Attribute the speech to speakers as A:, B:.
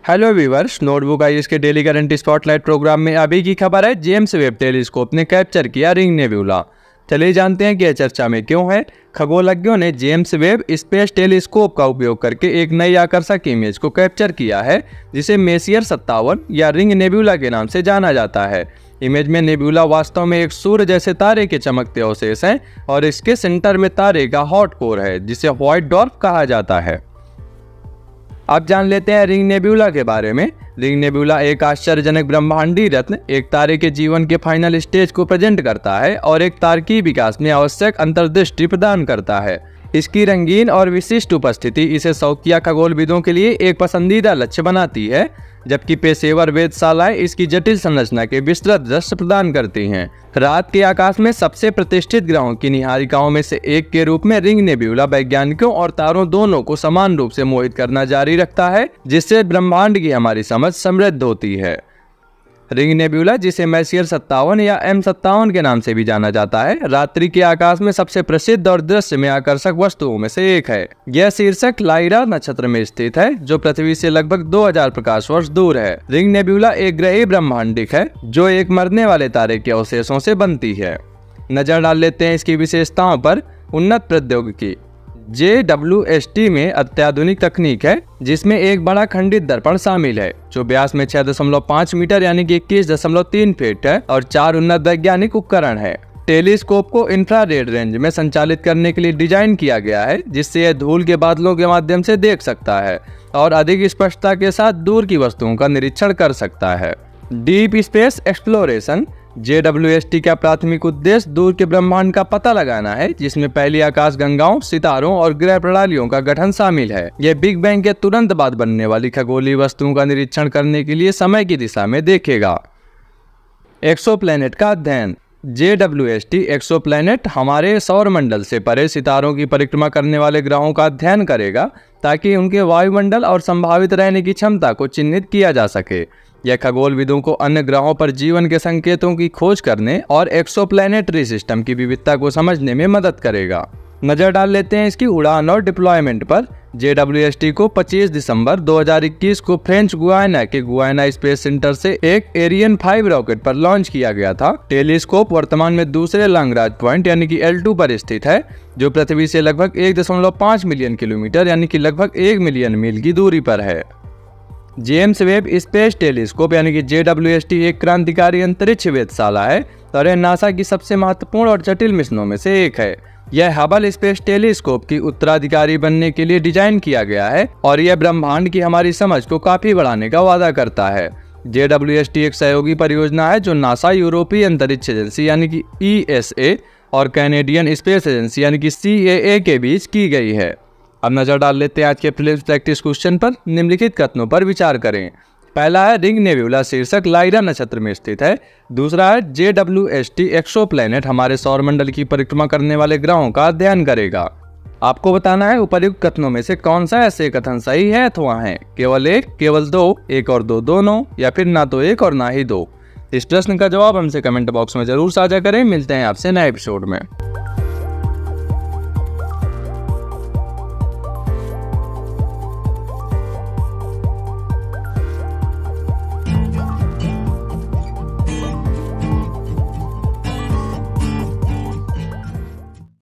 A: Hello viewers, notebook IAS के daily current spotlight programme में अभी की खबर है। जेम्स वेब टेलीस्कोप ने कैप्चर किया रिंग नेबुला। चलिए जानते हैं कि यह चर्चा में क्यों है। खगोलज्ञों ने जेम्स वेब स्पेस टेलीस्कोप का उपयोग करके एक नई आकर्षक इमेज को कैप्चर किया है, जिसे मेसियर 57 या रिंग नेबुला के नाम से जाना जाता है। इमेज में नेबुला वास्तव में एक सूर्य जैसे तारे के चमकते अवशेष हैं और इसके सेंटर में तारे का हॉट कोर है, जिसे व्हाइट डॉर्फ कहा जाता है। अब जान लेते हैं रिंग नेबुला के बारे में। रिंग नेबुला एक आश्चर्यजनक ब्रह्मांडीय रत्न एक तारे के जीवन के फाइनल स्टेज को प्रेजेंट करता है और एक तारकीय विकास में आवश्यक अंतर्दृष्टि प्रदान करता है। इसकी रंगीन और विशिष्ट उपस्थिति इसे शौकिया खगोलविदों के लिए एक पसंदीदा लक्ष्य बनाती है, जबकि पेशेवर वेधशालाएं इसकी जटिल संरचना के विस्तृत दृश्य प्रदान करती हैं। रात के आकाश में सबसे प्रतिष्ठित ग्रहों की निहारिकाओं में से एक के रूप में रिंग नेबुला वैज्ञानिकों और तारों दोनों को समान रूप से मोहित करना जारी रखता है, जिससे ब्रह्मांड की हमारी समझ समृद्ध होती है। रिंग नेबुला, जिसे मेसियर 57 या M57 के नाम से भी जाना जाता है, रात्रि के आकाश में सबसे प्रसिद्ध और दृश्य में आकर्षक वस्तुओं में से एक है। यह शीर्षक लाइरा नक्षत्र में स्थित है, जो पृथ्वी से लगभग 2000 प्रकाश वर्ष दूर है। रिंग नेबुला एक ग्रही ब्रह्मांडिक है जो एक मरने वाले तारे के अवशेषों से बनती है। नजर डाल लेते हैं इसकी विशेषताओं पर। उन्नत प्रौद्योगिकी JWST में अत्याधुनिक तकनीक है, जिसमें एक बड़ा खंडित दर्पण शामिल है जो व्यास में 6.5 मीटर यानी कि 21.3 फीट है और 4 उन्नत वैज्ञानिक उपकरण है। टेलीस्कोप को इंफ्रारेड रेंज में संचालित करने के लिए डिजाइन किया गया है, जिससे यह धूल के बादलों के माध्यम से देख सकता है और अधिक स्पष्टता के साथ दूर की वस्तुओं का निरीक्षण कर सकता है। डीप स्पेस एक्सप्लोरेशन JWST का प्राथमिक उद्देश्य दूर के ब्रह्मांड का पता लगाना है, जिसमें पहली आकाश गंगाओं, सितारों और ग्रह प्रणालियों का गठन शामिल है। यह बिग बैंग के तुरंत बाद बनने वाली खगोलीय वस्तुओं का निरीक्षण करने के लिए समय की दिशा में देखेगा। एक्सोप्लैनेट का अध्ययन JWST एक्सोप्लैनेट हमारे सौरमंडल से परे सितारों की परिक्रमा करने वाले ग्रहों का अध्ययन करेगा, ताकि उनके वायुमंडल और संभावित रहने की क्षमता को चिन्हित किया जा सके। यह खगोलविदों को अन्य ग्रहों पर जीवन के संकेतों की खोज करने और एक्सोप्लैनेटरी सिस्टम की विविधता को समझने में मदद करेगा। नजर डाल लेते हैं इसकी उड़ान और डिप्लॉयमेंट पर। JWST को 25 दिसंबर 2021 को फ्रेंच गुयाना के गुयाना स्पेस सेंटर से एक एरियन 5 रॉकेट पर लॉन्च किया गया था। टेलीस्कोप वर्तमान में दूसरे लैग्रांज पॉइंट यानी कि L2 पर स्थित है, जो पृथ्वी से लगभग 1.5 मिलियन किलोमीटर यानी कि लगभग 1 मिलियन मील की दूरी पर है। जेम्स वेब स्पेस टेलीस्कोप यानी कि JWST एक क्रांतिकारी अंतरिक्ष वेधशाला है और यह नासा की सबसे महत्वपूर्ण और जटिल मिशनों में से एक है। यह हबल स्पेस टेलीस्कोप की उत्तराधिकारी बनने के लिए डिजाइन किया गया है और यह ब्रह्मांड की हमारी समझ को काफी बढ़ाने का वादा करता है। JWST एक सहयोगी परियोजना है जो नासा, यूरोपीय अंतरिक्ष एजेंसी यानी कि ESA और कैनेडियन स्पेस एजेंसी यानी कि CAA के बीच की गई है। अब नजर डाल लेते हैं आज के प्रीलिम्स प्रैक्टिस क्वेश्चन पर। निम्नलिखित कथनों पर विचार करें। पहला है रिंग नेबुला शीर्षक लाइरा नक्षत्र में स्थित है। दूसरा है JWST एक्सोप्लैनेट हमारे सौरमंडल की परिक्रमा करने वाले ग्रहों का अध्ययन करेगा। आपको बताना है उपर्युक्त कथनों में से कौन सा ऐसे कथन सही है अथवा है। केवल एक, केवल दो, एक और दो दोनों, या फिर ना तो एक और ना ही दो। इस प्रश्न का जवाब हमसे कमेंट बॉक्स में जरूर साझा करें। मिलते हैं आपसे नए एपिसोड में।